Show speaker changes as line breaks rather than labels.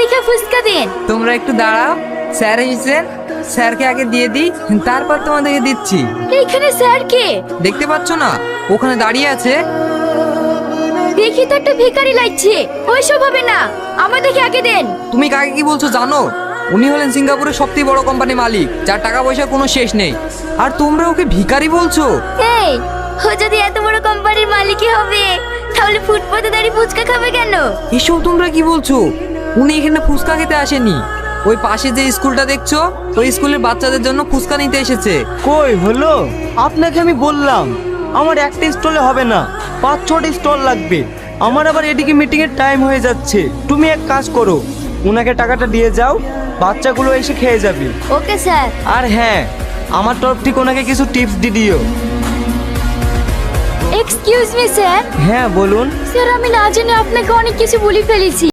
দেখে ফুচকা দিন।
তোমরা একটু দাঁড়াও, স্যার এসেছেন, স্যারকে আগে দিয়ে দিই, তারপর তোমাদেরকে দিচ্ছি।
এইখানে স্যার কে?
দেখতে পাচ্ছ না, ওখানে দাঁড়িয়ে আছে।
দেখি তো একটা ভিখারি লাগছে, ওইসব হবে না, আমাদেরকে আগে দেন।
তুমি কাকে কি বলছো জানো? উনি হলেন সিঙ্গাপুরের সবথেকে বড় কোম্পানির মালিক, যার টাকা পয়সার কোনো শেষ নেই। আর তোমরা ওকে ভিখারি বলছো?
এই, ও যদি এত বড় কোম্পানির মালিকই হবে, তাহলে ফুটপাতে দাঁড়িয়ে ফুচকা খাবে কেন?
এসব তোমরা কি বলছো? উনি এখানে ফুচকা খেতে আসেনি, ওই পাশে যে স্কুলটা দেখছো, ওই স্কুলের বাচ্চাদের জন্য ফুচকা নিতে এসেছে।
কই হলো? আপনাকে আমি বললাম আমার একটা স্টলে হবে না, 5-6টা স্টল লাগবে। আমার আবার এদিকে মিটিং এর টাইম হয়ে যাচ্ছে। তুমি এক কাজ করো, ওনাকে টাকাটা দিয়ে যাও, বাচ্চাগুলো এসে খেয়ে যাবে।
Okay sir.
আর হ্যাঁ, আমার তরফ থেকে ওনাকে কিছু টিপস দিয়ে দিও।
Excuse me sir.
হ্যাঁ বলুন।
স্যার, আমি না জেনে আপনাকে অনেক কিছু বলে ফেলেছি।